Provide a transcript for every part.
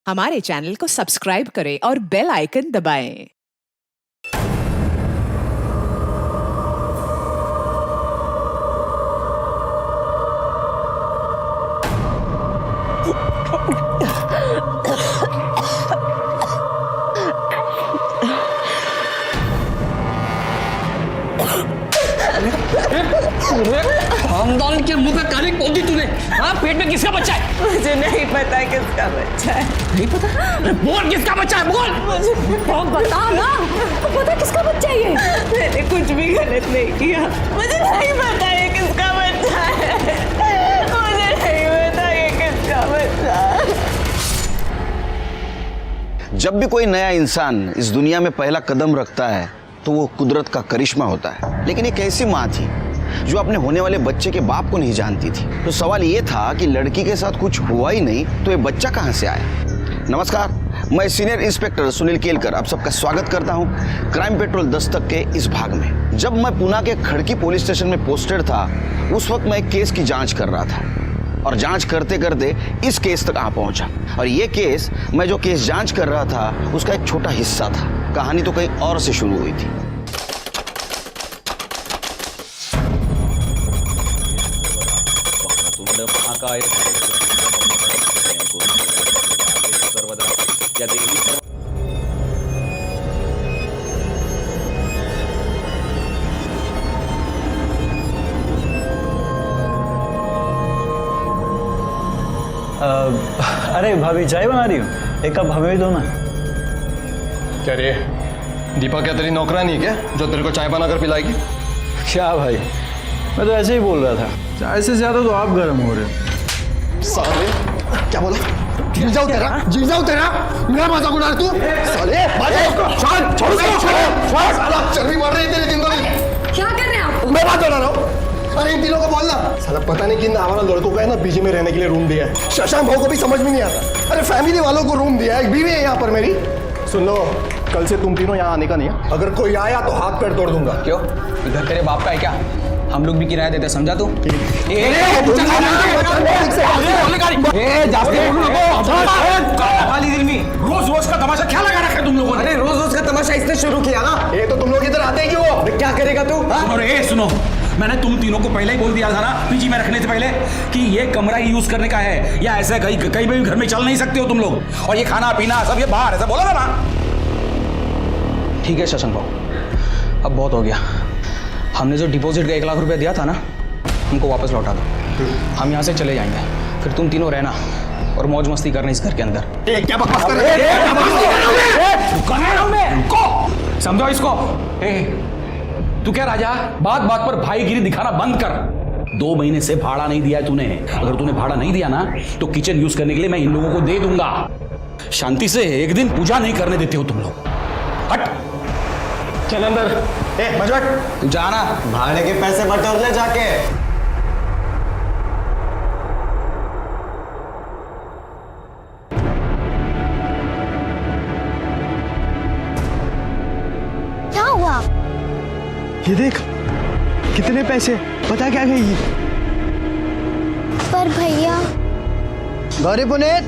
हमारे चैनल को सब्सक्राइब करें और बेल आइकन दबाएं। खानदान के मुंह पे काली खोल दी तूने। हाँ, पेट में किसका बच्चा है? मुझे नहीं पता किसका बच्चा है। नहीं पता? अरे बोल किसका बच्चा है, बोल। मुझे बता ना, पता किसका बच्चा है ये? मैंने कुछ भी गलत नहीं किया। मुझे नहीं पता ये किसका बच्चा है। मुझे नहीं पता ये किसका बच्चा है। जब भी कोई नया इंसान इस दुनिया में पहला कदम रखता है तो वो कुदरत का करिश्मा होता है। लेकिन एक ऐसी माँ थी जो अपने होने वाले बच्चे के बाप को नहीं जानती थी। तो सवाल ये था कि लड़की के साथ कुछ हुआ ही नहीं तो ये बच्चा कहाँ से आया। नमस्कार, मैं सीनियर इंस्पेक्टर सुनील केलकर आप सबका स्वागत करता हूँ क्राइम पेट्रोल दस्तक के इस भाग में। जब मैं पुणे के खड़की पुलिस स्टेशन में पोस्टेड था उस वक्त मैं एक केस की जाँच कर रहा था और जांच करते करते इस केस तक आ पहुंचा। और ये केस, मैं जो केस जांच कर रहा था उसका एक छोटा हिस्सा था। कहानी तो कहीं और से शुरू हुई थी। अरे भाभी चाय बना रही हूँ, एक कप हमें भी दो ना। क्या रे, दीपा क्या तेरी नौकरानी है क्या जो तेरे को चाय बनाकर पिलाएगी? क्या भाई, मैं तो ऐसे ही बोल रहा था। चाय से ज्यादा तो आप गर्म हो रहे हो। साले क्या बोला? जीजाऊ तेरा मेरा मजाक उड़ा तू? साले साला चर्बी बढ़ रही है तेरे दिन को। क्या कर रहे हैं आप? मैं बात बता रहा हूँ। अरे इन तीनों को बोलना। साला पता नहीं किन आवारा लड़कों का है ना पीजी में रहने के लिए रूम दिया है। शशांक भाव को भी समझ में नहीं आता। अरे फैमिली वालों को रूम दिया है, एक बीवी है यहाँ पर मेरी। सुन लो, कल से तुम तीनों यहाँ आने का नहीं है। अगर कोई आया तो हाथ पैर तोड़ दूंगा। क्यों? इधर तेरे बाप का है क्या? हम लोग भी किराया देते, समझा तू? रोज रोज का तमाशा क्या लगा रखा है तुम लोगों ने? अरे रोज रोज का तमाशा इसने शुरू किया ना। ये तो तुम लोग इधर आते क्यों? क्या करेगा तू? अरे सुनो, मैंने तुम तीनों को पहले ही बोल दिया था ना पीजी में रखने से पहले कि ये कमरा ही यूज करने का है, या ऐसा कहीं भी घर में चल नहीं सकते हो तुम लोग। और ये खाना पीना सब ये बाहर, ऐसा बोला था ना। ठीक है शशांक भाव, अब बहुत हो गया। हमने जो डिपॉजिट का 1 लाख रुपया दिया था ना, हमको वापस लौटा दो। हम यहाँ से चले जाएंगे, फिर तुम तीनों रहना और मौज मस्ती करना इस घर के अंदर। क्या बकवास कर रहे हो? समझो इसको। तू क्या राजा, बात बात पर भाईगिरी दिखाना बंद कर। 2 महीने से भाड़ा नहीं दिया है तूने। अगर तूने भाड़ा नहीं दिया ना तो किचन यूज करने के लिए मैं इन लोगों को दे दूंगा। शांति से एक दिन पूजा नहीं करने देते हो तुम लोग। हट, चल अंदर। मजबट तू जाना, भाड़े के पैसे बटोर ले जाके। क्या हुआ? ये देख कितने पैसे, पता क्या कहेगी? पर भैया। गौरी पुनीत,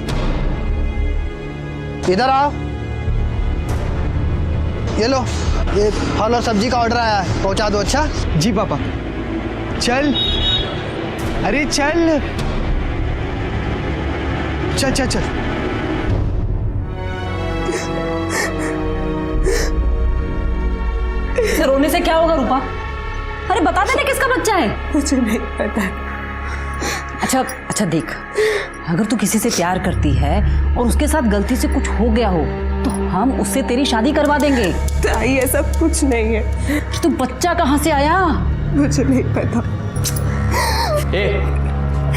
इधर आओ। ये लो, ये फल और सब्जी का ऑर्डर आया है, पहुंचा दो। अच्छा जी पापा। चल, अरे चल चल चल चल। रोने से क्या होगा रूपा? अरे बता देना किसका बच्चा है। मुझे नहीं पता। अच्छा देख, अगर तू किसी से प्यार करती है और उसके साथ गलती से कुछ हो गया हो तो हम उससे तेरी शादी करवा देंगे। ताई ऐसा कुछ नहीं है। तो बच्चा कहाँ से आया? मुझे नहीं पता।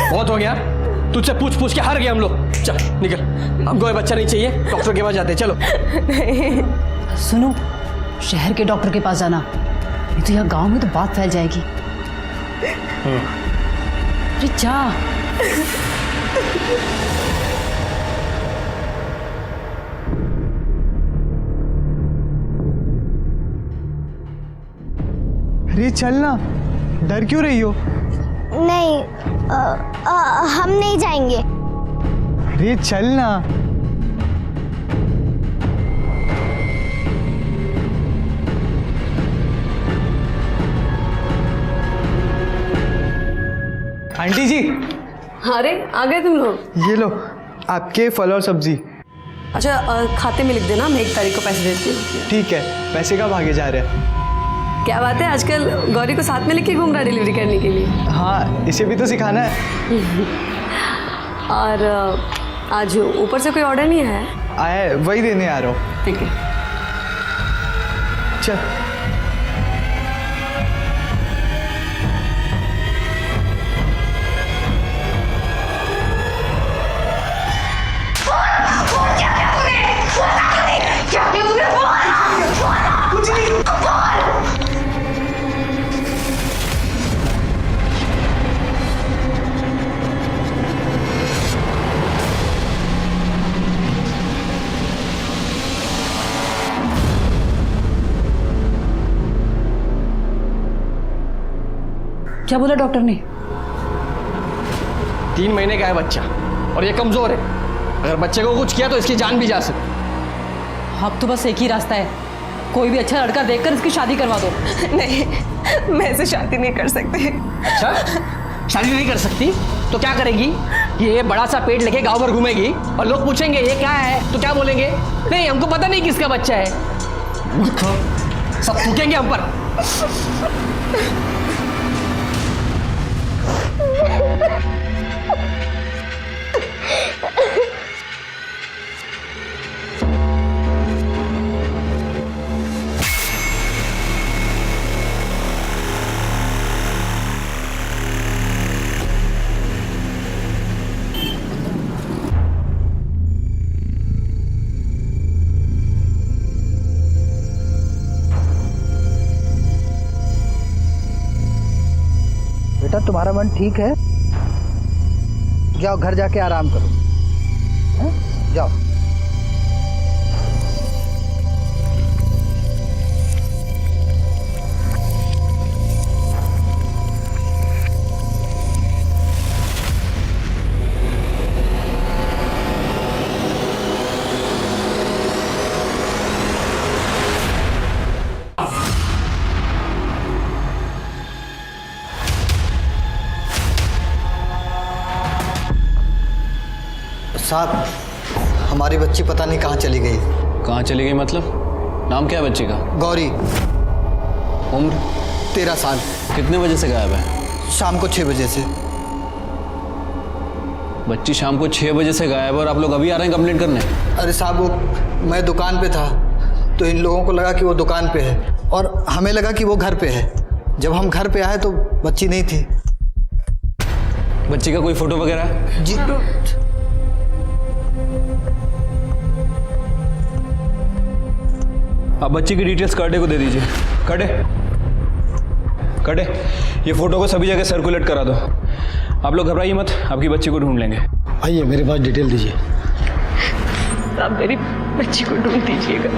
बहुत हो गया। तुझसे पूछ के हार गए हम लोग। चल निकल, हमको ये बच्चा नहीं चाहिए, डॉक्टर के पास जाते हैं। चलो। नहीं। सुनो, शहर के डॉक्टर के पास जाना, नहीं तो यहाँ गांव में तो बात फैल जाएगी। अरे जा। अरे चलना, डर क्यों रही हो? नहीं हम नहीं जाएंगे। अरे चल ना। आंटी जी, अरे आ गए तुम लोग। ये लो आपके फल और सब्जी। अच्छा खाते में लिख देना, मैं 1 तारीख को पैसे देती हूँ। ठीक है, पैसे कब आगे जा रहे हैं? क्या बात है, आजकल गौरी को साथ में लेके घूम रहा है डिलीवरी करने के लिए। हाँ, इसे भी तो सिखाना है। और आज ऊपर से कोई ऑर्डर नहीं आया है? आया है, वही देने आ रहा हूँ। ठीक है। चल। क्या बोला डॉक्टर ने? 3 महीने का है बच्चा और ये कमजोर है। अगर बच्चे को कुछ किया तो इसकी जान भी जा सकती। अब तो बस एक ही रास्ता है, कोई भी अच्छा लड़का देखकर इसकी शादी करवा दो। नहीं, मैं इसे शादी नहीं कर सकती। अच्छा, शादी नहीं कर सकती तो क्या करेगी? ये बड़ा सा पेट लेके गांव भर घूमेगी और लोग पूछेंगे ये क्या है तो क्या बोलेंगे? नहीं, हमको पता नहीं किसका बच्चा है। सब थूकेंगे हम पर। बेटा तुम्हारा मन ठीक है? जाओ घर जाके आराम करो। हैं? जाओ। साहब, हमारी बच्ची पता नहीं कहाँ चली गई। कहाँ चली गई मतलब? नाम क्या है बच्चे का? गौरी। उम्र? 13 साल। कितने बजे से गायब है? शाम को 6 बजे से। बच्ची शाम को 6 बजे से गायब है और आप लोग अभी आ रहे हैं कंप्लेंट करने? अरे साहब, वो मैं दुकान पे था तो इन लोगों को लगा कि वो दुकान पे है और हमें लगा कि वो घर पे है। जब हम घर पे आए तो बच्ची नहीं थी। बच्ची का कोई फोटो वगैरह है? जी आप बच्ची की डिटेल्स कर्डे को दे दीजिए। कर्डे, ये फोटो को सभी जगह सर्कुलेट करा दो। आप लोग घबराइए मत, आपकी बच्ची को ढूंढ लेंगे। आइए मेरे पास डिटेल दीजिए। आप मेरी बच्ची को ढूंढ दीजिएगा।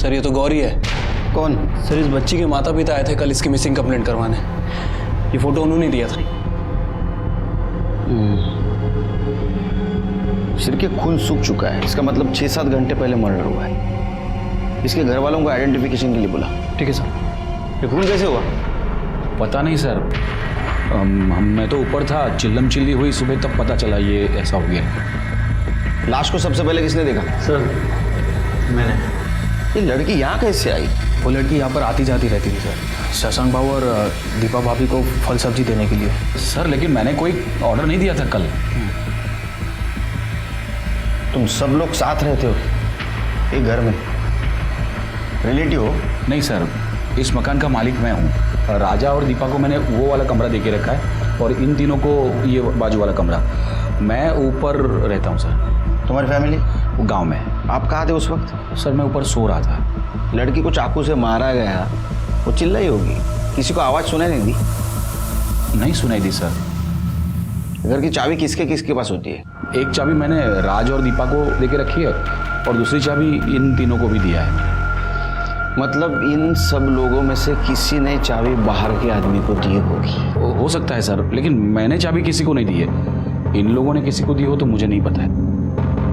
सर ये तो गौरी है। कौन? सर इस बच्ची के माता पिता आए थे कल इसकी मिसिंग कंप्लेंट करवाने। ये फोटो उन्होंने दिया था। सिर के खून सूख चुका है, इसका मतलब 6-7 घंटे पहले मर्डर हुआ है। इसके घर वालों को आइडेंटिफिकेशन के लिए बुला। ठीक है सर। ये खून कैसे हुआ? पता नहीं सर, मैं तो ऊपर था, चिल्लम चिल्ली हुई सुबह, तब पता चला ये ऐसा हो गया। लाश को सबसे पहले किसने देखा? सर मैंने। ये लड़की यहाँ कैसे आई? वो लड़की यहाँ पर आती जाती रहती थी सर। शशांक भाऊ और दीपा भाभी को फल सब्जी देने के लिए। सर लेकिन मैंने कोई ऑर्डर नहीं दिया था कल। तुम सब लोग साथ रहते हो एक घर में, रिलेटिव हो? नहीं सर, इस मकान का मालिक मैं हूँ। राजा और दीपा को मैंने वो वाला कमरा दे के रखा है और इन तीनों को ये बाजू वाला कमरा। मैं ऊपर रहता हूँ सर। तुम्हारी फैमिली? वो गांव में है। आप कहाँ थे उस वक्त? सर मैं ऊपर सो रहा था। लड़की को चाकू से मारा गया, वो चिल्लाई होगी, किसी को आवाज़ सुनाई नहीं दी? नहीं सुनाई दी सर। घर की चाबी किसके किसके पास होती है? एक चाबी मैंने राज और दीपा को दे के रखी है और दूसरी चाबी इन तीनों को भी दिया है। मतलब इन सब लोगों में से किसी ने चाबी बाहर के आदमी को दी होगी। हो सकता है सर, लेकिन मैंने चाबी किसी को नहीं दी है। इन लोगों ने किसी को दी हो तो मुझे नहीं पता है।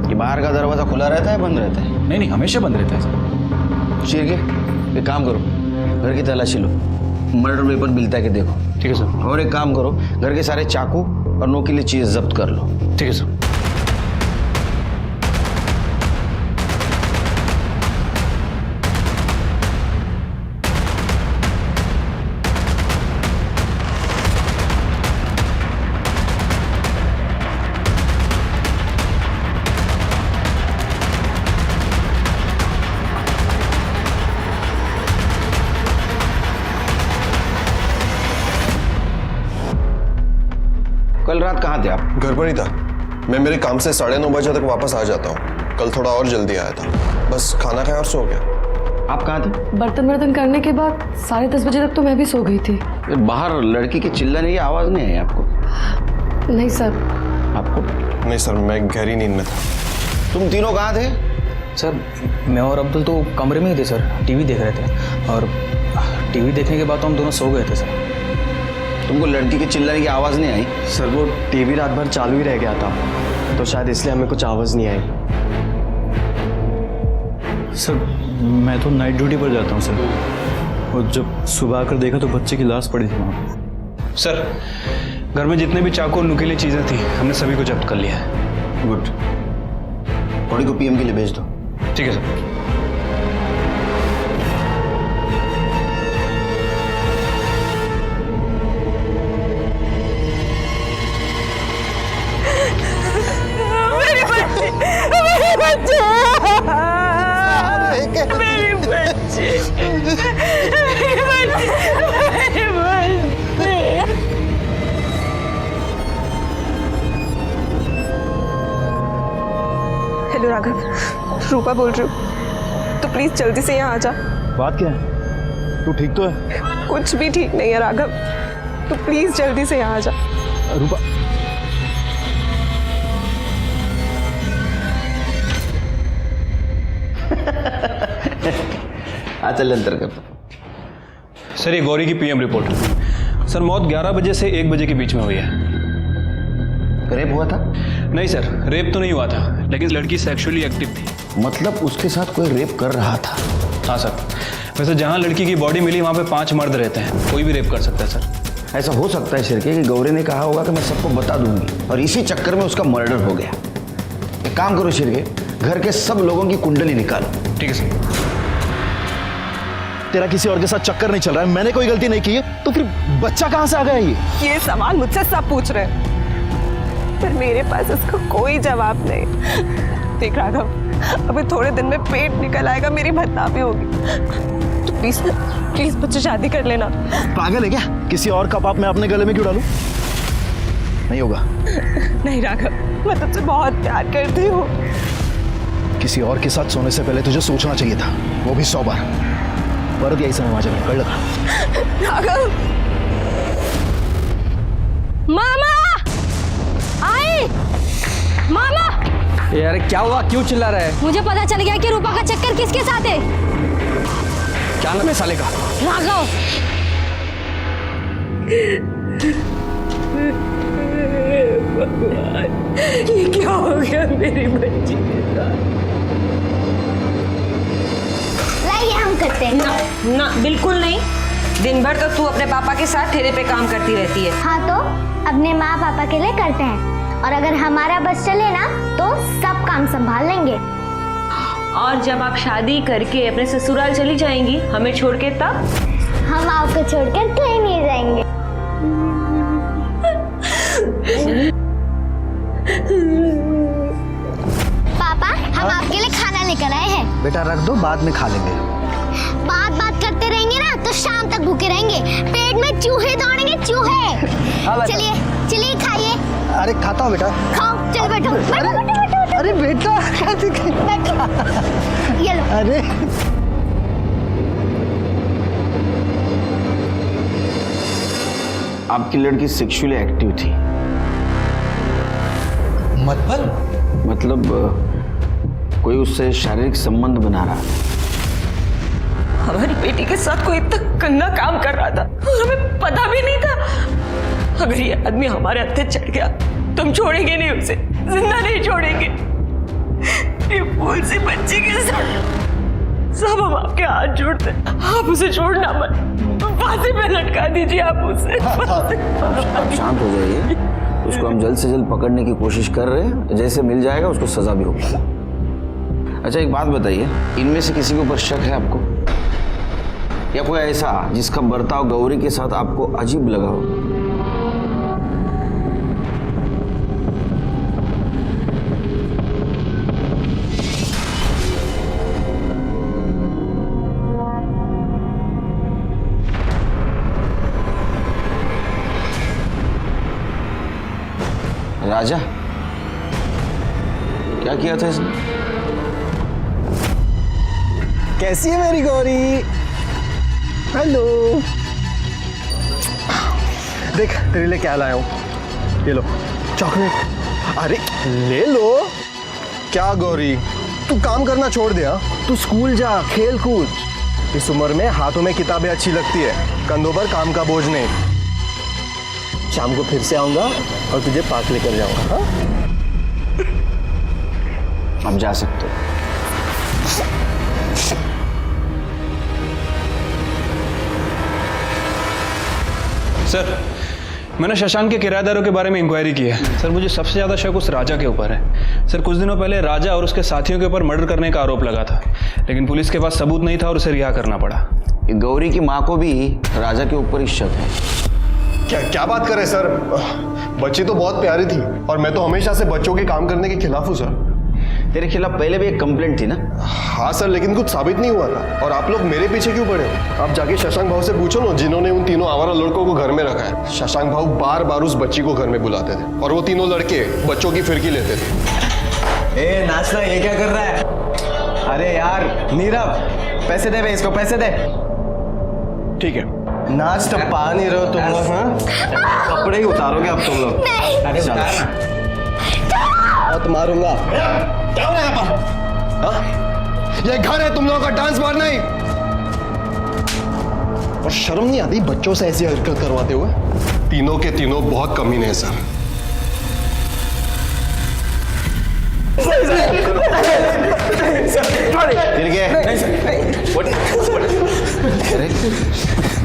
ये बाहर का दरवाज़ा खुला रहता है बंद रहता है? नहीं, हमेशा बंद रहता है सर। शिरके, एक काम करो, घर की तलाशी लो, मर्डर वेपन मिलता है कि देखो। ठीक है सर। और एक काम करो, घर के सारे चाकू और नोकीली चीज़ जब्त कर लो। ठीक है सर। कल रात कहाँ थे आप? घर पर ही था। मैं मेरे काम से 9:30 बजे तक वापस आ जाता हूँ। कल थोड़ा और जल्दी आया था, बस खाना खाया और सो गया। आप कहाँ थे? बर्तन करने के बाद 10:30 बजे तक तो मैं भी सो गई थी। फिर बाहर लड़की की चिल्लाने की आवाज़ नहीं आई आपको? नहीं सर। आपको? नहीं सर, मैं गहरी नींद में था। तुम तीनों कहाँ थे? सर मैं और अब्दुल तो कमरे में ही थे सर, टीवी देख रहे थे और टीवी देखने के बाद तो हम दोनों सो गए थे सर। तुमको लड़की की चिल्लाने की आवाज़ नहीं आई? सर वो टीवी रात भर चालू ही रह गया था, तो शायद इसलिए हमें कुछ आवाज़ नहीं आई। सर मैं तो नाइट ड्यूटी पर जाता हूँ सर, और जब सुबह आकर देखा तो बच्चे की लाश पड़ी थी वहाँ। सर घर में जितने भी चाकू और नुकीली चीज़ें थी हमने सभी को जब्त कर लिया है। गुड। बॉडी को पीएम के लिए भेज दो। ठीक है सर। हेलो राघव, रूपा बोल रही हूँ, तो प्लीज जल्दी से यहाँ आ जा। बात क्या है? तू ठीक तो है? कुछ भी ठीक नहीं है राघव, तो प्लीज जल्दी से यहाँ आ जा। रूपा चल अंतर कर दो। सर ये गौरी की पीएम रिपोर्ट है। सर मौत 11 बजे से 1 बजे के बीच में हुई है। रेप हुआ था? नहीं सर, रेप तो नहीं हुआ था, लेकिन लड़की सेक्सुअली एक्टिव थी। मतलब उसके साथ कोई रेप कर रहा था? हाँ सर। वैसे जहाँ लड़की की बॉडी मिली वहाँ पे 5 मर्द रहते हैं, कोई भी रेप कर सकता है सर। ऐसा हो सकता है शिरके कि गौरी ने कहा होगा कि मैं सबको बता दूंगी और इसी चक्कर में उसका मर्डर हो गया। एक काम करो शिरके, घर के सब लोगों की कुंडली निकालो। ठीक है सर। तेरा किसी और के साथ चक्कर नहीं चल रहा है, मैंने कोई गलती नहीं की है, तो फिर बच्चा कहाँ से आ गया ये सवाल मुझसे सब पूछ रहे हैं, पर मेरे पास इसका कोई जवाब नहीं। देख राघव, अभी थोड़े दिन में पेट निकल आएगा, मेरी बदनामी होगी, तो प्लीज प्लीज मुझसे शादी कर लेना। पागल है क्या? किसी और का पाप मैं अपने गले में क्यों डालूं? नहीं होगा। नहीं राघव, मैं तुझसे बहुत प्यार करती हूँ। किसी और के साथ सोने से पहले तुझे सोचना चाहिए था, वो भी 100 बार। पर यही समय वहां कर लगा। राघव, मामा आई, मामा। यार क्या हुआ, क्यों चिल्ला रहा है? मुझे पता चल गया कि रूपा का चक्कर किसके साथ है। क्या नाम है साले का? राघव। ये क्या हो गया मेरी बच्ची के साथ? लाइए हम करते हैं। ना ना बिल्कुल नहीं। दिन भर तो तू अपने पापा के साथ ठेले पे काम करती रहती है। हाँ तो अपने माँ पापा के लिए करते हैं, और अगर हमारा बस चले ना तो सब काम संभाल लेंगे। और जब आप शादी करके अपने ससुराल चली जाएंगी हमें छोड़ के, तब हम आपको छोड़कर कहीं नहीं जाएंगे। पापा, हम आपके लिए खाना लेकर आए हैं। बेटा रख दो, बाद में खा लेंगे। बात करते रहेंगे ना तो शाम तक भूखे रहेंगे, पेट में चूहे दौड़ेंगे, चूहे। चलिए चलिए खाइए। अरे खाता हूँ बेटा। खाओ, चलो बैठो बैठो बैठो बैठो। अरे बेटा बैठो, ये लो। अरे आपकी लड़की सेक्सुअली एक्टिव थी। मतलब कोई उससे शारीरिक संबंध बना रहा था। हमारी बेटी के साथ कोई इतना गंदा काम कर रहा था और हमें पता भी नहीं था। अगर ये आदमी हमारे हत्थे चढ़ गया तो हम छोड़ेंगे नहीं उसे, जिंदा नहीं छोड़ेंगे। ये फूल सी बच्ची के साथ सब हम आपके हाथ जोड़ते, आप उसे छोड़ना मत, फांसी पे लटका दीजिए आप उसे। आप शांत हो जाइए, उसको हम जल्द से जल्द पकड़ने की कोशिश कर रहे हैं, जैसे मिल जाएगा उसको सजा भी होगी। अच्छा एक बात बताइए, इनमें से किसी के ऊपर शक है आपको, या कोई ऐसा जिसका बर्ताव गौरी के साथ आपको अजीब लगा हो? राजा, क्या किया था इसने? कैसी है मेरी गौरी? हेलो, देख तेरे लिए क्या लाया हूँ, ये लो चॉकलेट। अरे ले लो। क्या गौरी, तू काम करना छोड़ दे? तू स्कूल जा, खेल कूद। इस उम्र में हाथों में किताबें अच्छी लगती है, कंधों पर काम का बोझ नहीं। शाम को फिर से आऊंगा और तुझे पार्क लेकर जाऊंगा। हाँ, आप जा सकते हो। सर, मैंने शशांक के किराएदारों के बारे में इंक्वायरी की है। सर, मुझे सबसे ज़्यादा शक उस राजा के ऊपर है। सर, कुछ दिनों पहले राजा और उसके साथियों के ऊपर मर्डर करने का आरोप लगा था, लेकिन पुलिस के पास सबूत नहीं था और उसे रिहा करना पड़ा। गौरी की माँ को भी राजा के ऊपर ही शक है। क्या बात कर रहे सर, बच्ची तो बहुत प्यारी थी और मैं तो हमेशा से बच्चों के काम करने के खिलाफ हूँ सर। तेरे खिलाफ पहले भी एक कंप्लेंट थी ना? हाँ सर, लेकिन कुछ साबित नहीं हुआ था और आप लोग मेरे पीछे क्यों पड़े हो? आप जाके शशांक भाव से पूछो ना, जिन्होंने उन तीनों आवारा लड़कों को घर में रखा है। शशांक भाव बार बार उस बच्ची को घर में बुलाते थे और वो तीनों लड़के बच्चों की फिरकी लेते थे। ए नाचना, ये क्या कर रहा है? अरे यार नीरव, पैसे दे बे इसको, पैसे दे। ठीक है, नाच तो पा नहीं रहे हो तुम लोग। हाँ, कपड़े ही उतारोगे अब तुम लोग। नहीं। बहुत मारूंगा। क्या हो रहा है यहाँ पर? हाँ? ये घर है तुम लोगों का, डांस बार नहीं। और शर्म नहीं आती बच्चों से ऐसी हरकत करवाते हुए? तीनों के तीनों बहुत कमीने हैं सर।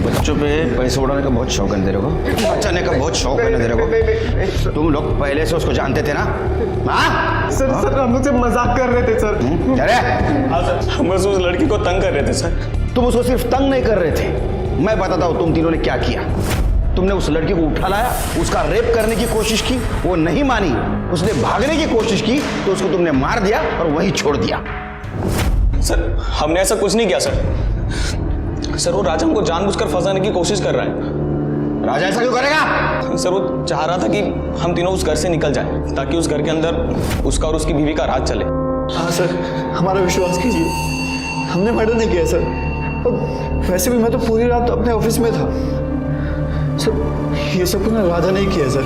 बच्चों पे पैसे उड़ाने का बहुत शौक है तेरे को, बचाने का बहुत शौक है तेरे को। तुम लोग पहले से उसको जानते थे ना? हाँ? सर हम लोग से मजाक कर रहे थे सर। अरे हम बस उस लड़की को तंग कर रहे थे सर। तुम उसको सिर्फ तंग नहीं कर रहे थे, मैं बताता हूँ तुम तीनों ने क्या किया। तुमने उस लड़की को उठा लाया, उसका रेप करने की कोशिश की, वो नहीं मानी, उसने भागने की कोशिश की तो उसको तुमने मार दिया और वहीं छोड़ दिया। सर, हमने ऐसा कुछ नहीं किया सर। सर, वो राजा हमको जानबूझकर फंसाने की कोशिश कर रहा है। राजा ऐसा क्यों करेगा? सर, वो चाह रहा था कि हम तीनों उस घर से निकल जाएं, ताकि उस घर के अंदर उसका और उसकी बीवी का राज चले। हाँ सर, हमारा विश्वास कीजिए, हमने मर्डर नहीं किया सर। और वैसे भी मैं तो पूरी रात अपने ऑफिस में था सर। ये सब कुछ राजा ने किया सर,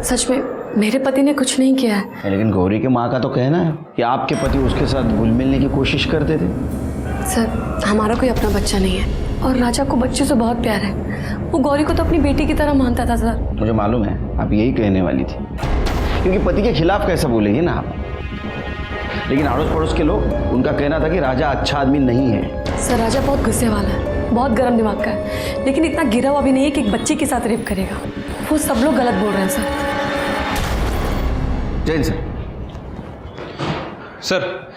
सच में मेरे पति ने कुछ नहीं किया है। लेकिन गौरी के माँ का तो कहना है कि आपके पति उसके साथ घुल मिलने की कोशिश करते थे। सर, हमारा कोई अपना बच्चा नहीं है और राजा को बच्चे से बहुत प्यार है। वो गौरी को तो अपनी बेटी की तरह मानता था सर। मुझे मालूम है आप यही कहने वाली थी, क्योंकि पति के खिलाफ कैसा बोलेंगे ना आप। लेकिन अड़ोस पड़ोस के लोग, उनका कहना था कि राजा अच्छा आदमी नहीं है। सर, राजा बहुत गुस्से वाला है, बहुत गर्म दिमाग का है, लेकिन इतना गिरा हुआ भी नहीं है कि एक बच्चे के साथ रेप करेगा। वो सब लोग गलत बोल रहे हैं सर। जैन सर। सर,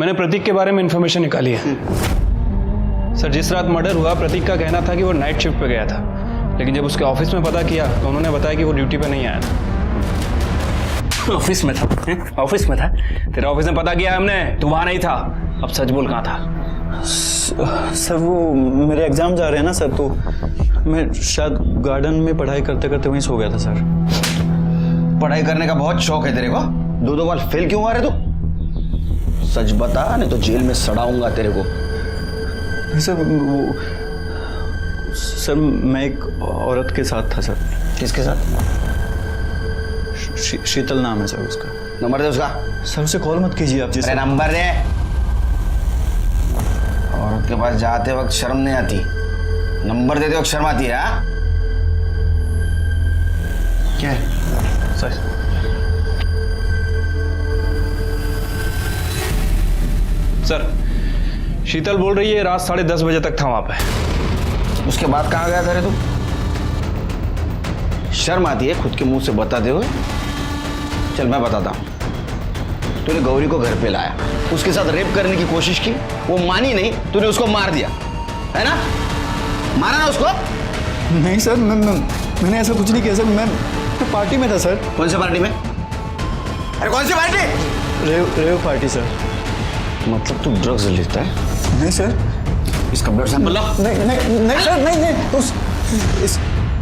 मैंने प्रतीक के बारे में इंफॉर्मेशन निकाली है। सर, जिस रात मर्डर हुआ प्रतीक का कहना था कि वो नाइट शिफ्ट पे गया था, लेकिन जब उसके ऑफिस में पता किया तो उन्होंने बताया कि वो ड्यूटी पे नहीं आया था। ऑफिस में था? ऑफिस में था? तेरा ऑफिस में पता किया हमने, तू वहां नहीं था। अब सच बोल, कहाँ था? सर वो मेरे एग्जाम जा रहे हैं ना सर, तो मैं शायद गार्डन में पढ़ाई करते करते वहीं सो गया था सर। पढ़ाई करने का बहुत शौक है तेरे को? दो बार फेल क्यों हुआ रे तू? सच बता, नहीं तो जेल में सड़ाऊंगा तेरे को। सर वो सर मैं एक औरत के साथ था सर। किसके साथ? शीतल नाम है सर उसका। नंबर दे उसका। सर उसे कॉल मत कीजिए आप। जिसे नंबर दे। औरत के पास जाते वक्त शर्म नहीं आती, नंबर देते वक्त शर्म आती है। हाँ क्या है सर? सर, शीतल बोल रही है रात 10:30 बजे तक था वहां पे। उसके बाद कहाँ गया था रे तू? शर्म आती है खुद के मुंह से बताते हुए? चल मैं बताता हूँ। तूने गौरी को घर पे लाया, उसके साथ रेप करने की कोशिश की, वो मानी नहीं, तूने उसको मार दिया, है ना? मारा ना उसको? नहीं सर, मैंने ऐसा कुछ नहीं किया सर। मैं पार्टी में था सर। कौन सी पार्टी में? अरे कौन सी पार्टी? Rave party sir. मतलब तू ड्रग्स लेता है? नहीं सर। इसका ब्लड सैंपल ला। नहीं सर, नहीं।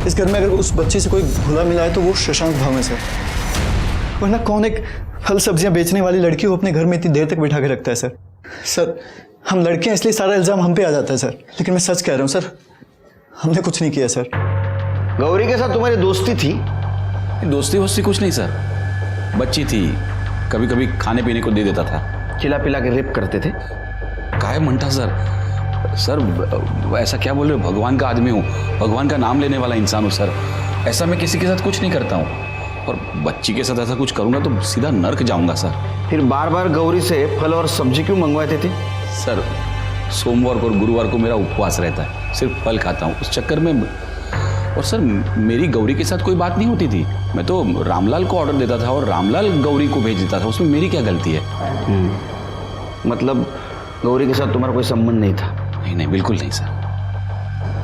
इस घर में अगर उस बच्चे से कोई घुला मिला है तो वो शशांक भाव है सर। वरना कौन एक फल सब्जियां बेचने वाली लड़की को अपने घर में इतनी देर तक बिठा के रखता है सर? सर हम लड़के हैं इसलिए सारा इल्जाम हम पे आ जाता है सर, लेकिन मैं सच कह रहा हूँ सर, हमने कुछ नहीं किया सर। गौरी के साथ तुम्हारी दोस्ती थी? दोस्ती वोस्ती कुछ नहीं सर, बच्ची थी, कभी कभी खाने पीने को दे देता था। खिला पिला के रेप करते थे? काय म्हणता सर? सर ऐसा क्या बोल रहे हो? भगवान का आदमी हूँ, भगवान का नाम लेने वाला इंसान हूँ सर। ऐसा मैं किसी के साथ कुछ नहीं करता हूँ, और बच्ची के साथ ऐसा कुछ करूँगा तो सीधा नर्क जाऊँगा सर। फिर बार बार गौरी से फल और सब्जी क्यों मंगवाते थे? सर सोमवार को और गुरुवार को मेरा उपवास रहता है, सिर्फ फल खाता हूँ उस चक्कर में। और सर मेरी गौरी के साथ कोई बात नहीं होती थी, मैं तो रामलाल को ऑर्डर देता था और रामलाल गौरी को भेज देता था, उसमें मेरी क्या गलती है? मतलब गौरी के साथ तुम्हारा कोई संबंध नहीं था? नहीं, बिल्कुल नहीं सर।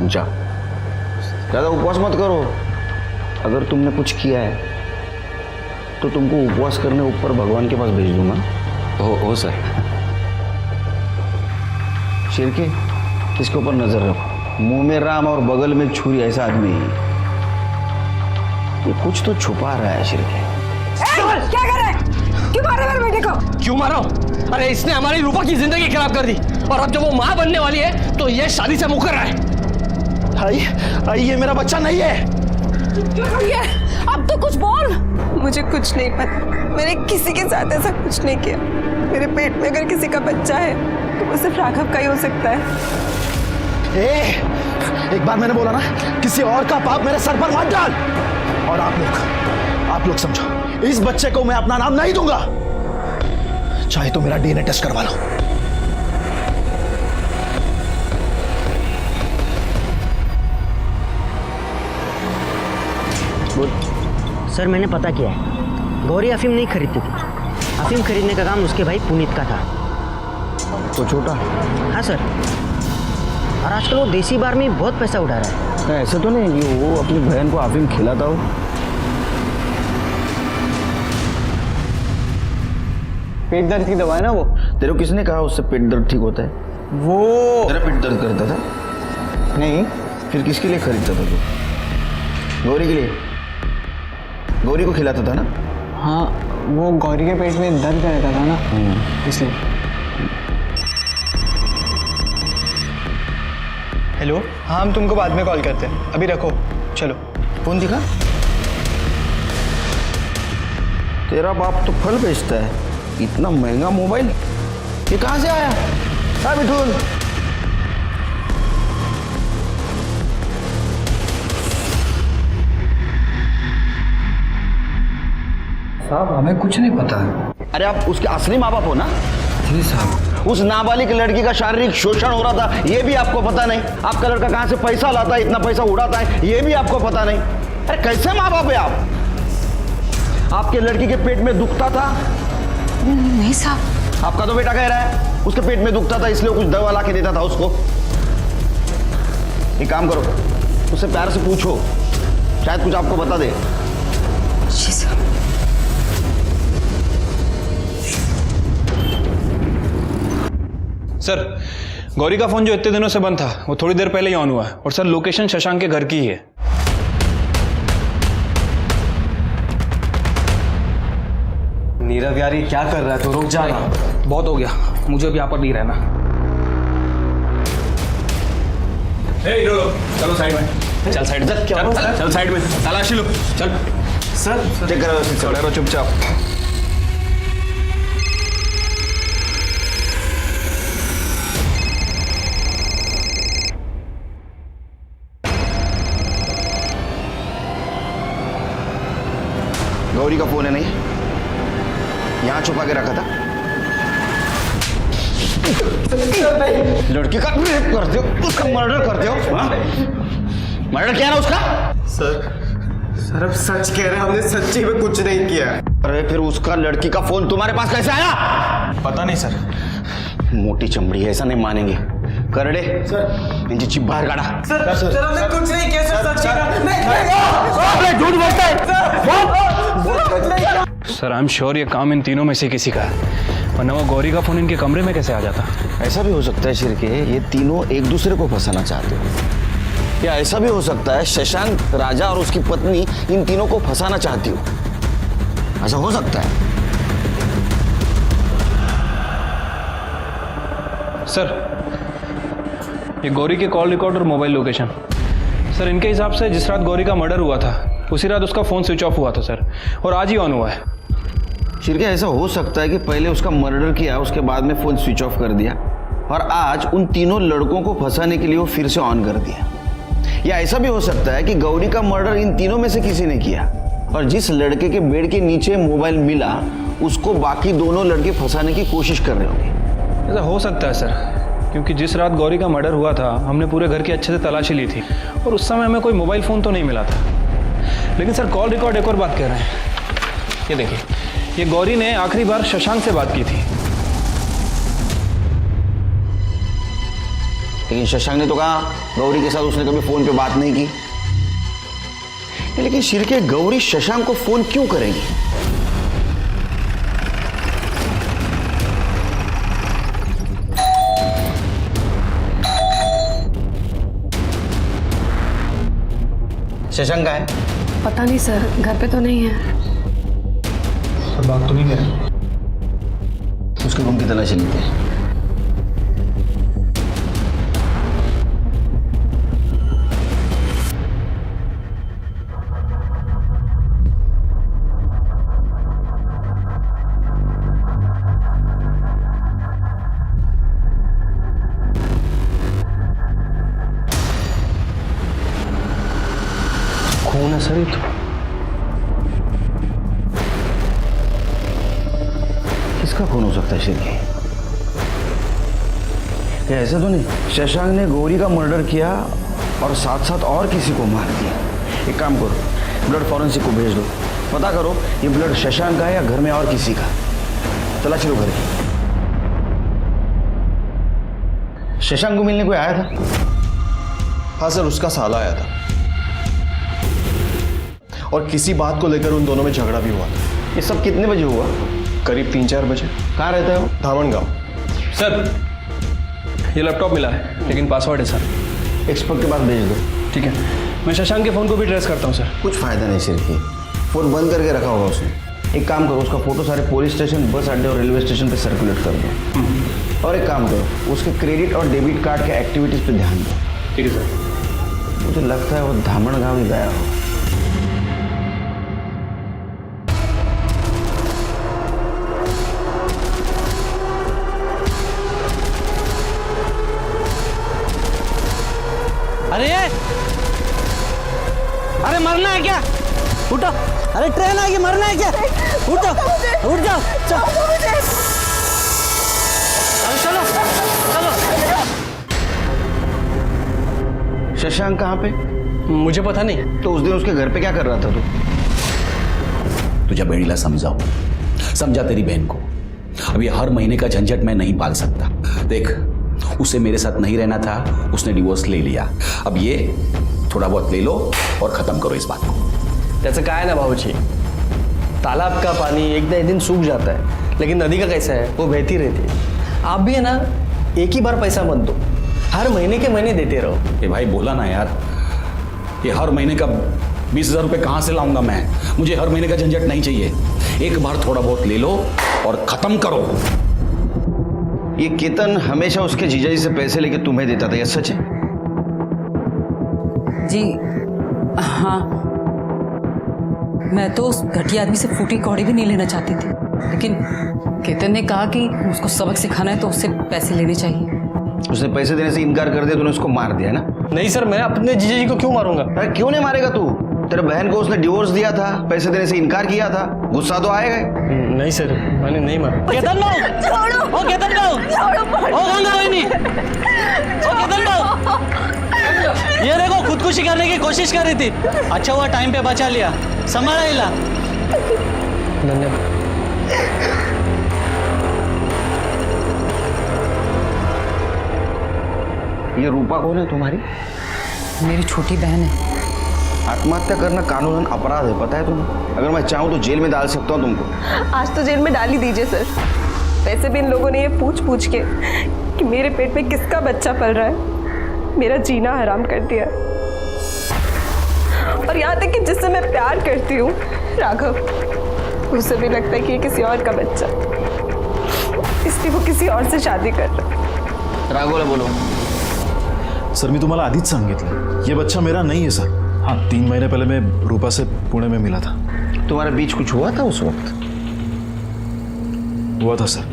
जा, ज़्यादा उपवास मत करो। अगर तुमने कुछ किया है तो तुमको उपवास करने ऊपर भगवान के पास भेज दूंगा। हो सर। शिरके, इसके ऊपर नजर रखो। मुंह में राम और बगल में छुरी, ऐसा आदमी ये कुछ तो छुपा रहा है। शिरके क्या कर रहे हैं? क्यों मार रहे मेरे बेटे को? क्यों मारो? अरे इसने हमारी रूपा की जिंदगी खराब कर दी, और अब जब वो माँ बनने वाली है तो ये शादी से मुकर रहा है। आई ये मेरा बच्चा नहीं है। ये अब तो कुछ बोल। मुझे कुछ नहीं पता, मैंने किसी के साथ ऐसा कुछ नहीं किया। मेरे पेट में अगर किसी का बच्चा है तो वो सिर्फ राघव का ही हो सकता है। एक बार मैंने बोला ना, किसी और का पाप मेरे सर पर मत डाल। और आप लोग समझो, इस बच्चे को मैं अपना नाम नहीं दूंगा, चाहे तो मेरा डीएनए टेस्ट करवा लो। सर मैंने पता किया है, गौरी अफीम नहीं खरीदती थी। अफीम खरीदने का काम उसके भाई पुनीत का था। तो छोटा? हाँ सर, और आजकल वो देसी बार में बहुत पैसा उड़ा रहा है। ऐसा तो नहीं कि वो अपनी बहन को अफीम खिलाता हो? पेट दर्द की दवा है ना वो। तेरे को किसने कहा उससे पेट दर्द ठीक होता है? वो तेरा पेट दर्द करता था? नहीं। फिर किसके लिए खरीदता था तू? गौरी के लिए? गौरी को खिलाता था ना? हाँ, वो गौरी के पेट में दर्द रहता था ना, इसलिए। हेलो, हाँ हम तुमको बाद में कॉल करते हैं, अभी रखो, चलो। फोन दिखा। तेरा बाप तो फल बेचता है, इतना महंगा मोबाइल ये कहाँ से आया? हाँ मिठुन, साहब हमें कुछ नहीं पता है। अरे आप उसके असली माँ बाप हो ना? जी साहब। उस नाबालिग लड़की का शारीरिक शोषण हो रहा था, ये भी आपको पता नहीं? आपका लड़का कहाँ से पैसा लाता है, इतना पैसा उड़ाता है, ये भी आपको पता नहीं? अरे कैसे माँ बाप है आप? आपके लड़की के पेट में दुखता था? नहीं साहब, आपका तो बेटा कह रहा है उसके पेट में दुखता था इसलिए कुछ दवा ला के देता था उसको। एक काम करो, उससे प्यार से पूछो, शायद कुछ आपको बता दे। जी सर। सर, गौरी का फोन जो इतने दिनों से बंद था वो थोड़ी देर पहले ही ऑन हुआ है। और सर, लोकेशन शशांक के घर की ही है। नीरव यार, ये क्या कर रहा है? तो रुक जाना। बहुत हो गया, मुझे भी यहाँ पर नहीं रहना। चलो साइड में, चल साइड में, चल साइड में, तलाशी लो, चल। सर चेक करो, चल रहो चुपचाप। गौरी का फोन है नहीं, यहां छुपा के रखा था। लड़की का रेप करते हो, उसका मर्डर करते हो, हाँ? मर्डर किया ना उसका? सर अब सच कह रहे हैं, हमने सच्ची में कुछ नहीं किया। अरे फिर उसका लड़की का फोन तुम्हारे पास कैसे आया? पता नहीं सर। मोटी चमड़ी है, ऐसा नहीं मानेंगे। करड़े सर, इनकी चिप बाहर काटा। सर हमने कुछ नहीं किया सर, सच झूठ बोलता है। सर, आई एम श्योर ये काम इन तीनों में से किसी का है, वरना वो गौरी का फोन इनके कमरे में कैसे आ जाता? ऐसा भी हो सकता है शिरके, ये तीनों एक दूसरे को फंसाना चाहते हो, या ऐसा भी हो सकता है शशांक, राजा और उसकी पत्नी इन तीनों को फंसाना चाहती हो। ऐसा हो सकता है। सर, ये गौरी के कॉल रिकॉर्ड और मोबाइल लोकेशन। सर, इनके हिसाब से जिस रात गौरी का मर्डर हुआ था उसी रात उसका फोन स्विच ऑफ हुआ था सर, और आज ही ऑन हुआ है। शिरके, ऐसा हो सकता है कि पहले उसका मर्डर किया, उसके बाद में फोन स्विच ऑफ कर दिया, और आज उन तीनों लड़कों को फंसाने के लिए वो फिर से ऑन कर दिया। या ऐसा भी हो सकता है कि गौरी का मर्डर इन तीनों में से किसी ने किया, और जिस लड़के के बेड के नीचे मोबाइल मिला उसको बाकी दोनों लड़के फंसाने की कोशिश कर रहे होंगे। ऐसा हो सकता है सर, क्योंकि जिस रात गौरी का मर्डर हुआ था हमने पूरे घर की अच्छे से तलाशी ली थी, और उस समय हमें कोई मोबाइल फ़ोन तो नहीं मिला था। लेकिन सर, कॉल रिकॉर्ड एक और बात कह रहे हैं। ये देखिए, ये गौरी ने आखिरी बार शशांक से बात की थी। लेकिन शशांक ने तो कहा गौरी के साथ उसने कभी फोन पे बात नहीं की। लेकिन शिरके, गौरी शशांक को फोन क्यों करेगी? शशांक का है? पता नहीं सर, घर पे तो नहीं है। बात तो नहीं है। उसके रूम की तलाशी लेते हैं। खून है सर, ये तो। किसका खून हो सकता है शिरके? क्या ऐसा तो नहीं शशांक ने गौरी का मर्डर किया और साथ साथ और किसी को मार दिया? एक काम करो, ब्लड फॉरेंसिक को भेज दो, पता करो ये ब्लड शशांक का है या घर में और किसी का। तलाशी लो घर की। शशांक को मिलने कोई आया था? हाँ सर, उसका साला आया था, और किसी बात को लेकर उन दोनों में झगड़ा भी हुआ था। ये सब कितने बजे हुआ? करीब 3-4 बजे। कहाँ रहता है वो? धामन गांव। सर, ये लैपटॉप मिला है, लेकिन पासवर्ड है सर। एक्सपर्ट के पास भेज दो। ठीक है, मैं शशांक के फ़ोन को भी ट्रेस करता हूँ सर। कुछ फ़ायदा नहीं शिरके, फ़ोन बंद करके रखा होगा उसने। एक काम करो, उसका फोटो सारे पुलिस स्टेशन, बस अड्डे और रेलवे स्टेशन पे सर्कुलेट कर दो। और एक काम करो, उसके क्रेडिट और डेबिट कार्ड के एक्टिविटीज़ पे ध्यान दो। ठीक है सर। मुझे लगता है वो धामन गाँव ही गया हो। अरे मरना है क्या? उठो, अरे ट्रेन आएगी, मरना है क्या? उठो, उठ जाओ, चलो चलो चलो। शशांक कहाँ पे? मुझे पता नहीं। तो उस दिन उसके घर पे क्या कर रहा था तू? तुझ्या बहिणीला समजाव, समजा तेरी बहन को, अब ये हर महीने का झंझट मैं नहीं पाल सकता। देख, उसे मेरे साथ नहीं रहना था, उसने डिवोर्स ले लिया। अब ये थोड़ा बहुत ले लो और खत्म करो इस बात को। त्याचं काय ना भाऊजी, तालाब का पानी एक ना एक दिन सूख जाता है, लेकिन नदी का कैसा है, वो बहती रहती है। आप भी है ना, एक ही बार पैसा मत दो, हर महीने के महीने देते रहो। ये भाई बोला ना यार, ये हर महीने का 20,000 रुपये कहाँ से लाऊंगा मैं? मुझे हर महीने का झंझट नहीं चाहिए। एक बार थोड़ा बहुत ले लो और खत्म करो। ये केतन हमेशा उसके जीजाजी से पैसे लेके तुम्हें देता था, ये सच है? जी हाँ, मैं तो उस घटिया आदमी से फूटी कौड़ी भी नहीं लेना चाहती थी, लेकिन केतन ने कहा कि उसको सबक सिखाना है तो उससे पैसे लेने चाहिए। उसने पैसे देने से इनकार कर दिया, तूने उसको मार दिया ना? नहीं सर, मैं अपने जीजा जी को क्यों मारूंगा? अरे क्यों नहीं मारेगा तू? तेरे बहन को उसने डिवोर्स दिया था, पैसे देने से इनकार किया था, गुस्सा तो आएगा ही। नहीं सर, मैंने नहीं मारा। केतन भाऊ, छोड़ो। ओ केतन भाऊ, छोड़ो। ओ गंगा बहनी, ओ केतन भाऊ, ये देखो खुदकुशी करने की कोशिश कर रही थी। अच्छा हुआ टाइम पे बचा लिया, संभाला हिला। धन्यवाद। ये रूपा कौन है तुम्हारी? मेरी छोटी बहन है। आत्महत्या करना कानूनन अपराध है, पता है तुम्हें? अगर मैं चाहूँ तो जेल में डाल सकता हूँ तुमको। आज तो जेल में डाल ही दीजिए सर। वैसे भी इन लोगों ने ये पूछ के कि मेरे पेट में किसका बच्चा पल रहा है, मेरा जीना हराम कर दिया। और यहाँ तक कि जिससे मैं प्यार करती हूँ, राघव, उसे भी लगता है कि ये किसी और का बच्चा, इसलिए वो किसी और से शादी कर रहा है। राघवला बोलो। सर मी तुम्हाला आधीच सांगितलं, ये बच्चा मेरा नहीं है सर। हाँ, 3 महीने पहले मैं रूपा से पुणे में मिला था। तुम्हारे बीच कुछ हुआ था उस वक्त? हुआ था सर,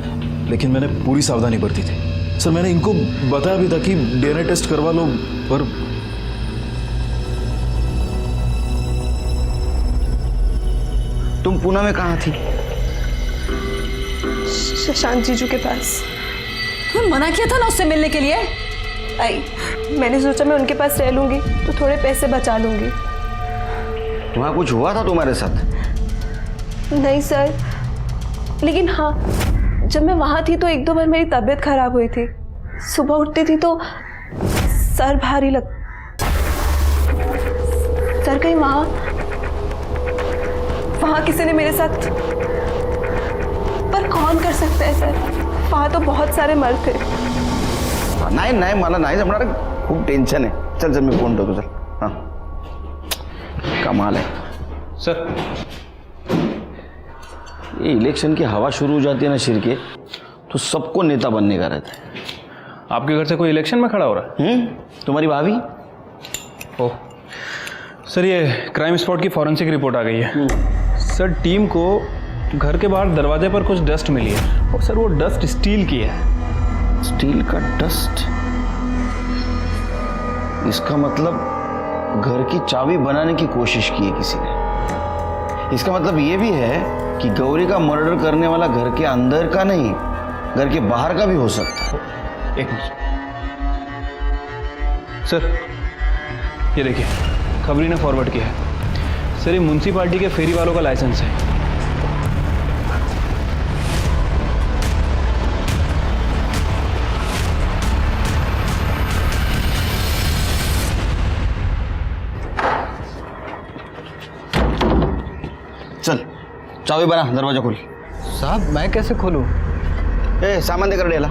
लेकिन मैंने पूरी सावधानी बरती थी। सर मैंने इनको बताया भी था कि डीएनए टेस्ट करवा लो, पर तुम पुणे में कहाँ थी? शशांक जीजू के पास। तुम्हें मना किया था ना उससे मिलने के लिए। आई, मैंने सोचा मैं उनके पास रह लूंगी तो थोड़े पैसे बचा लूंगी। वहाँ कुछ हुआ था तुम्हारे साथ? नहीं सर, लेकिन हाँ, जब मैं वहाँ थी तो 1-2 बार मेरी तबीयत खराब हुई थी। सुबह उठती थी तो सर भारी लग। सर कहीं वहाँ किसी ने मेरे साथ, पर कौन कर सकता है सर? वहाँ तो बहुत सारे मर्द थे। नाही नाही, मला नाही जमणार, खूप टेन्शन आहे। चल चल, मी फोन ठेवतो, चल। हाँ, कमाल है सर। ये इलेक्शन की हवा शुरू हो जाती है ना शिरके, तो सबको नेता बनने का रहता है। आपके घर से कोई इलेक्शन में खड़ा हो रहा है? तुम्हारी भाभी? ओह सर, ये क्राइम स्पॉट की फॉरेंसिक रिपोर्ट आ गई है। सर, टीम को घर के बाहर दरवाजे पर कुछ डस्ट मिली है, और सर वो डस्ट स्टील की है। स्टील का डस्ट? इसका मतलब घर की चाबी बनाने की कोशिश की है किसी ने। इसका मतलब ये भी है कि गौरी का मर्डर करने वाला घर के अंदर का नहीं, घर के बाहर का भी हो सकता है। एक मिनट सर, ये देखिए, खबरी ने फॉरवर्ड किया है। सर, ये म्युनिसिपालिटी के फेरी वालों का लाइसेंस है। चल, चाबी बना, दरवाजा खोल। साहब, मैं कैसे खोलूं? ए, सामान देकर डेला।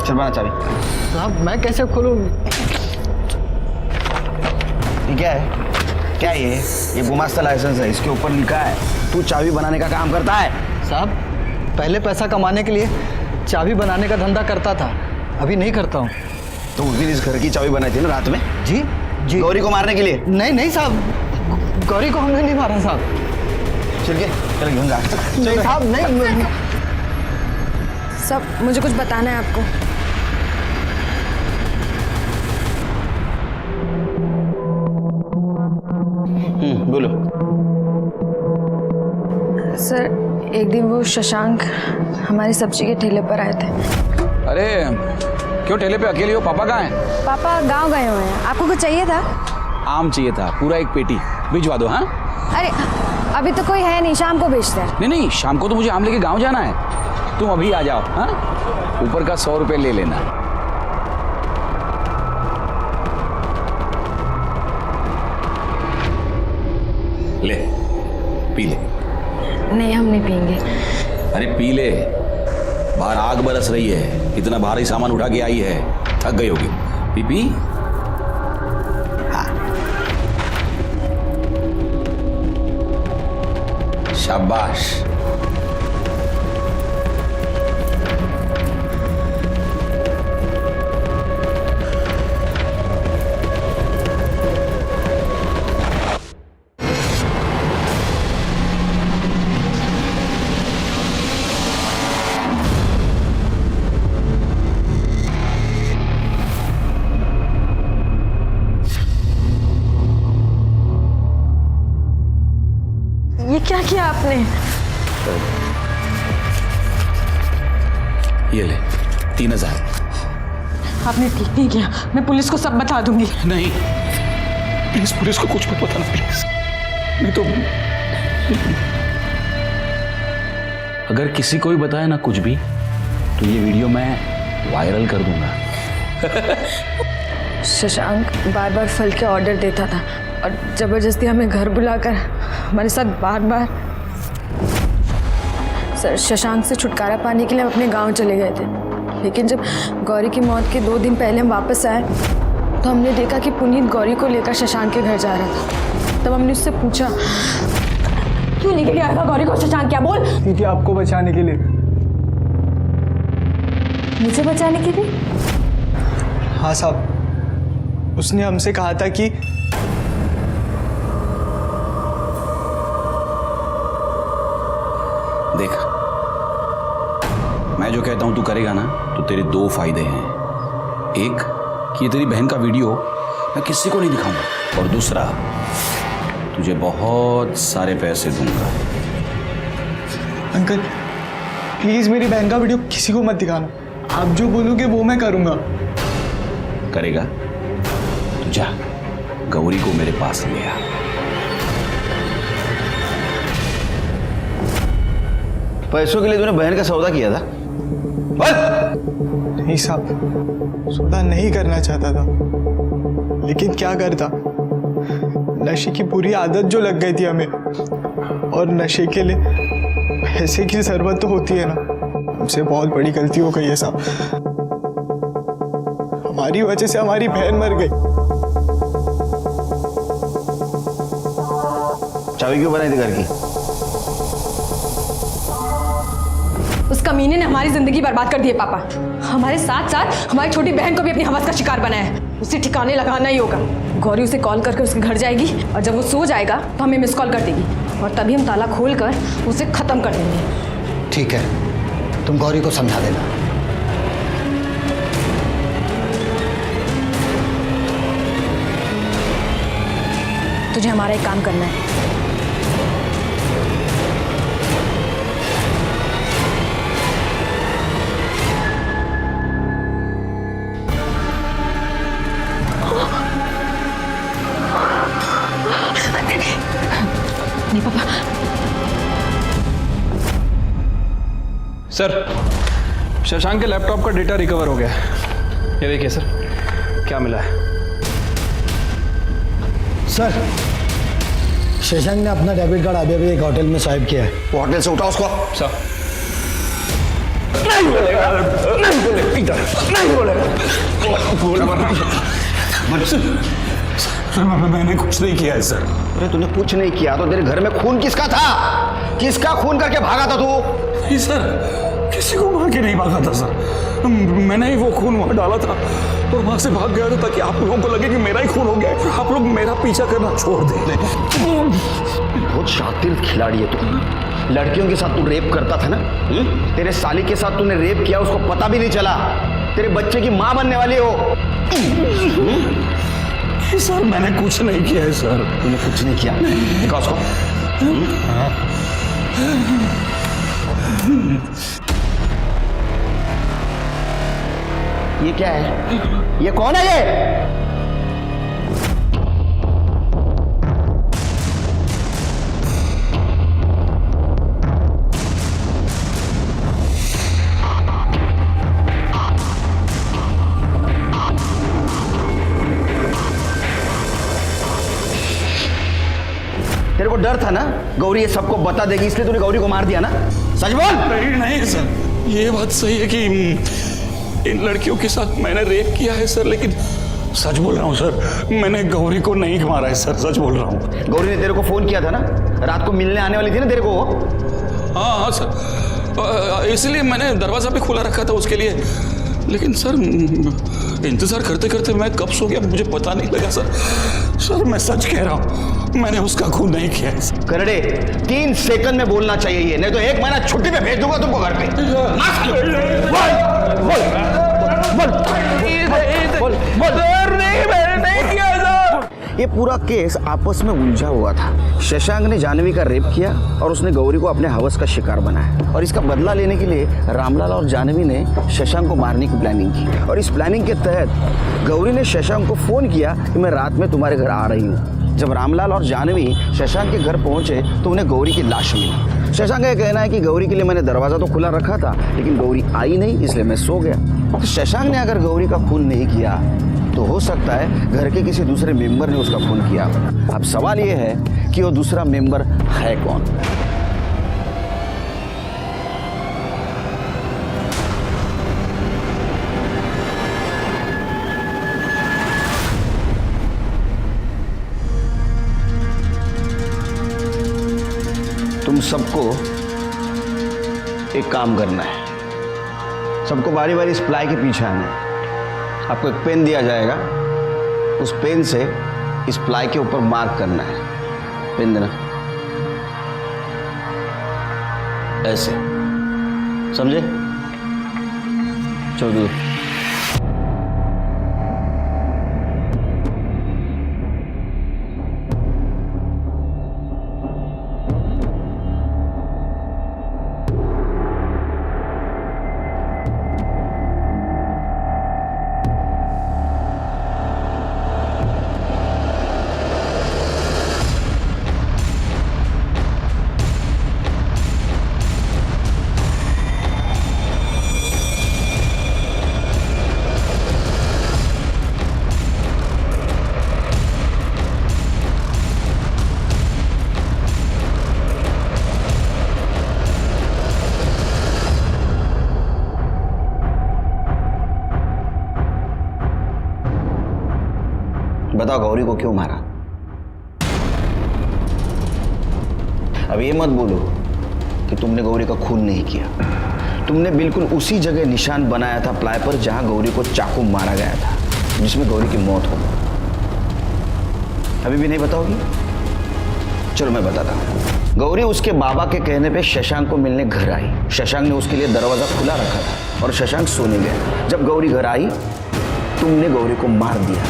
चल बना चाबी। साहब, मैं कैसे खोलूं? ये क्या है? क्या ये गुमास्ता लाइसेंस है, इसके ऊपर लिखा है तू चाबी बनाने का काम करता है। साहब, पहले पैसा कमाने के लिए चाबी बनाने का धंधा करता था, अभी नहीं करता हूँ। तो उस दिन इस घर की चाबी बनाई थी ना रात में? जी जी। गौरी को मारने के लिए? नहीं साहब, गौरी को हमने नहीं मारा साहब। चल के चल घेऊन जा। नहीं साहब, नहीं। सब मुझे कुछ बताना है आपको। बोलो। सर, एक दिन वो शशांक हमारी सब्जी के ठेले पर आए थे। अरे क्यों ठेले पे अकेली हो? पापा कहाँ हैं? पापा गांव गए हुए हैं। आपको कुछ चाहिए था? आम चाहिए था, पूरा 1 पेटी भिजवा दो। हाँ, अरे अभी तो कोई है नहीं, शाम को भेजते हैं। नहीं नहीं, शाम को तो मुझे आम लेके गांव जाना है। तुम अभी आ जाओ। हाँ, ऊपर का 100 रुपये ले लेना। ले, पी ले। नहीं, हम नहीं पियेंगे। अरे पी ले, बाहर आग बरस रही है, इतना भारी सामान उठा के आई है, थक गई होगी। P P. हाँ, शाबाश। ये क्या किया आपने? ये ले 3000। आपने ठीक नहीं किया, मैं पुलिस को सब बता दूंगी। नहीं प्लीज, पुलिस को कुछ मत बताना प्लीज, नहीं तो अगर किसी को भी बताया ना कुछ भी, तो ये वीडियो मैं वायरल कर दूंगा। शशांक बार बार फल के ऑर्डर देता था और जबरदस्ती हमें घर बुलाकर हमारे साथ बार बार शशांक से छुटकारा पाने के लिए हम अपने गांव चले गए थे। लेकिन जब गौरी की मौत के 2 दिन पहले हम वापस आए तो हमने देखा कि पुनीत गौरी को लेकर शशांक के घर जा रहा था। तब हमने उससे पूछा, क्यों लेके गया था गौरी को शशांक? क्या बोल? क्योंकि आपको बचाने के लिए। मुझे बचाने के लिए? हाँ साहब, उसने हमसे कहा था कि देख, मैं जो कहता हूं तू करेगा ना, तो तेरे 2 फायदे हैं। एक कि ये तेरी बहन का वीडियो मैं किसी को नहीं दिखाऊंगा, और दूसरा तुझे बहुत सारे पैसे दूंगा। अंकल प्लीज मेरी बहन का वीडियो किसी को मत दिखाना, आप जो बोलोगे वो मैं करूंगा। करेगा तो जा, गौरी को मेरे पास ले आ। पैसों के लिए तूने बहन का सौदा किया था? नहीं साहब, सौदा नहीं करना चाहता था, लेकिन क्या करता, नशे की बुरी आदत जो लग गई थी हमें, और नशे के लिए पैसे की जरूरत तो होती है ना। हमसे बहुत बड़ी गलती हो गई है साहब, हमारी वजह से हमारी बहन मर गई। चाबी क्यों बनाई थी घर की? उस कमीने ने हमारी जिंदगी बर्बाद कर दी है पापा। हमारे साथ साथ हमारी छोटी बहन को भी अपनी हवस का शिकार बनाया है। उसे ठिकाने लगाना ही होगा। गौरी उसे कॉल करके उसके घर जाएगी, और जब वो सो जाएगा तो हमें मिस कॉल कर देगी, और तभी हम ताला खोल कर उसे खत्म कर देंगे। ठीक है, तुम गौरी को समझा देना। तुझे हमारा एक काम करना है। नहीं पापा। सर, शशांक के लैपटॉप का डेटा रिकवर हो गया है। ये देखिए सर, क्या मिला है। सर, शशांक ने अपना डेबिट कार्ड अभी अभी एक होटल में स्वाइप किया है। वो होटल से उठाओ उसको। सर नहीं बोलेगा, नहीं बोलेगा, इधर नहीं बोलेगा। मैंने कुछ नहीं किया है सर। अरे तूने कुछ नहीं किया तो तेरे घर में खून किसका था? किसका खून करके भागा था तू? नहीं सर, किसी को मार के नहीं भागा था सर। मैंने ही वो खून वहां डाला था और वहां से भाग गया था, ताकि आप लोगों को लगे कि मेरा ही खून हो गया है। आप लोग मेरा पीछा करना छोड़ दें। बहुत शातिर खिलाड़ी है तू। लड़कियों के साथ तू रेप करता था ना? तेरे साली के साथ तूने रेप किया, उसको पता भी नहीं चला। तेरे बच्चे की माँ बनने वाली हो। सर मैंने कुछ नहीं किया है सर। तूने कुछ नहीं किया? दिखा उसको। ये क्या है? ये कौन है ये? डर था ना गौरी ये सबको बता देगी, इसलिए तूने गौरी को मार दिया ना? सच बोल। नहीं सर, ये बात सही है कि इन लड़कियों के साथ मैंने रेप किया है सर, लेकिन सच बोल रहा हूँ सर, मैंने गौरी को नहीं मारा है सर, सच बोल रहा हूँ। गौरी ने तेरे को फोन किया था ना, रात को मिलने आने वाली थी ना तेरे को वो? हाँ सर, इसलिए मैंने दरवाजा भी खुला रखा था उसके लिए, लेकिन सर इंतजार करते करते मैं कब सो गया मुझे पता नहीं लगा सर। सर मैं सच कह रहा हूँ, मैंने उसका खून नहीं किया है सर। करड़े 3 सेकंड में बोलना चाहिए ये, नहीं तो 1 महीना छुट्टी पे भेज दूंगा तुमको घर पे। ये पूरा केस आपस में उलझा हुआ था। शशांक ने जानवी का रेप किया और उसने गौरी को अपने हवस का शिकार बनाया, और इसका बदला लेने के लिए रामलाल और जानवी ने शशांक को मारने की प्लानिंग की। और इस प्लानिंग के तहत गौरी ने शशांक को फोन किया कि मैं रात में तुम्हारे घर आ रही हूँ। जब रामलाल और जानवी शशांक के घर पहुंचे तो उन्हें गौरी की लाश मिली। शशांक का कहना है कि गौरी के लिए मैंने दरवाजा तो खुला रखा था, लेकिन गौरी आई नहीं, इसलिए मैं सो गया। तो शशांक ने अगर गौरी का खून नहीं किया तो हो सकता है घर के किसी दूसरे मेंबर ने उसका खून किया। अब सवाल यह है कि वो दूसरा मेंबर है कौन? तुम सबको एक काम करना है, सबको बारी बारी इस प्लाई के पीछे आना है। आपको एक पेन दिया जाएगा, उस पेन से इस प्लाई के ऊपर मार्क करना है। पेन देना, ऐसे, समझे? चलो दो। बताओ गौरी को क्यों मारा? अब ये मत बोलो कि तुमने गौरी का खून नहीं किया। तुमने बिल्कुल उसी जगह निशान बनाया था प्लाई पर जहां गौरी को चाकू मारा गया था, जिसमें गौरी की मौत हो गई। अभी भी नहीं बताओगी? चलो मैं बताता हूं। गौरी उसके बाबा के कहने पे शशांक को मिलने घर आई। शशांक ने उसके लिए दरवाजा खुला रखा था और शशांक सोने गया। जब गौरी घर आई, तुमने गौरी को मार दिया।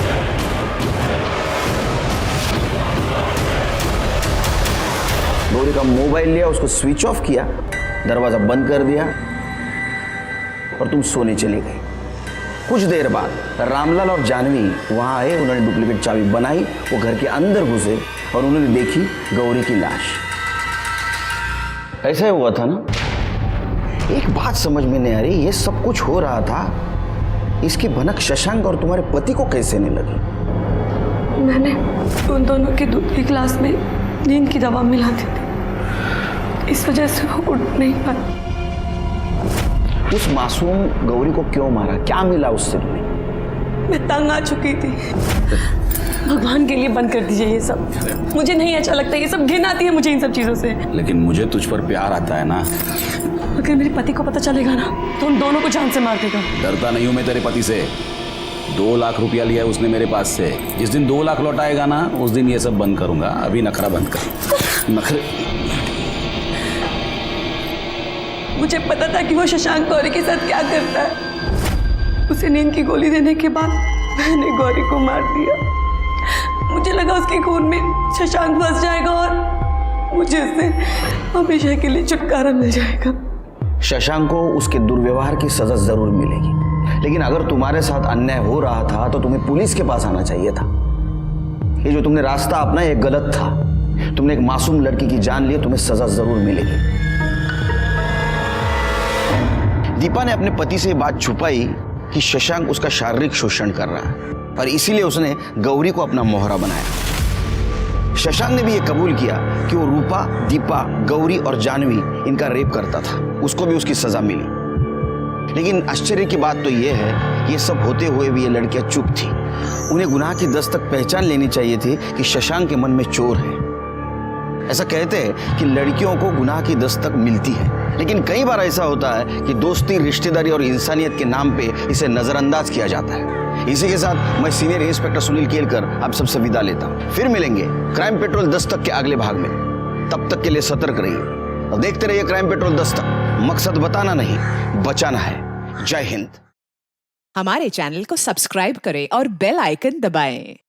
गौरी का मोबाइल लिया, उसको स्विच ऑफ किया, दरवाजा बंद कर दिया और तुम सोने चली गई। कुछ देर बाद रामलाल और जानवी वहां आए। उन्होंने डुप्लीकेट चाबी बनाई, वो घर के अंदर घुसे और उन्होंने देखी गौरी की लाश। ऐसा ही हुआ था ना? एक बात समझ में नहीं आ रही, ये सब कुछ हो रहा था, इसकी भनक शशांक और तुम्हारे पति को कैसे नहीं लगी? मैंने उन दोनों के दूध की गिलास में नींद की दवा मिला दी थी, इस वजह से वो उठ नहीं पाती। उस मासूम गौरी को क्यों मारा? क्या मिला उससे तुम्हें? मैं तंग आ चुकी थी। भगवान के लिए बंद कर दीजिए ये सब, मुझे नहीं अच्छा लगता, ये सब घिन आती है मुझे इन सब चीजों से। लेकिन मुझे तुझ पर प्यार आता है ना। अगर मेरे पति को पता चलेगा ना तो उन दोनों को जान से मार देगा। डरता नहीं हूं मैं तेरे पति से। 2 लाख रुपया लिया है उसने मेरे पास से। जिस दिन 2 लाख लौटाएगा ना, उस दिन ये सब बंद करूंगा। अभी नखरा बंद कर। नखरे। मुझे पता था कि वो शशांक गौरी के साथ क्या करता है। उसे नींद की गोली देने के बाद मैंने गौरी को मार दिया। मुझे लगा उसके खून में शशांक फंस जाएगा और मुझे उससे हमेशा के लिए छुटकारा मिल जाएगा। शशांक को उसके दुर्व्यवहार की सजा जरूर मिलेगी, लेकिन अगर तुम्हारे साथ अन्याय हो रहा था तो तुम्हें पुलिस के पास आना चाहिए था। ये जो तुमने रास्ता अपनाया ये गलत था। तुमने एक मासूम लड़की की जान ली, तुम्हें सजा जरूर मिलेगी। दीपा ने अपने पति से ये बात छुपाई कि शशांक उसका शारीरिक शोषण कर रहा है, और इसीलिए उसने गौरी को अपना मोहरा बनाया। शशांक ने भी ये कबूल किया कि वो रूपा, दीपा, गौरी और जानवी इनका रेप करता था। उसको भी उसकी सजा मिली। लेकिन आश्चर्य की बात तो ये है, ये सब होते हुए भी ये लड़कियां चुप थी। उन्हें गुनाह की दस्तक पहचान लेनी चाहिए थी कि शशांक के मन में चोर है। ऐसा कहते हैं कि लड़कियों को गुनाह की दस्तक मिलती है, लेकिन कई बार ऐसा होता है कि दोस्ती, रिश्तेदारी और इंसानियत के नाम पे इसे नजरअंदाज किया जाता है। इसी के साथ मैं सीनियर इंस्पेक्टर सुनील केलकर आप सबसे विदा लेता हूं। फिर मिलेंगे क्राइम पेट्रोल दस्तक के अगले भाग में। तब तक के लिए सतर्क रहिए और देखते रहिए क्राइम पेट्रोल दस्तक। मकसद बताना नहीं, बचाना है। जय हिंद। हमारे चैनल को सब्सक्राइब करें और बेल आइकन दबाएं।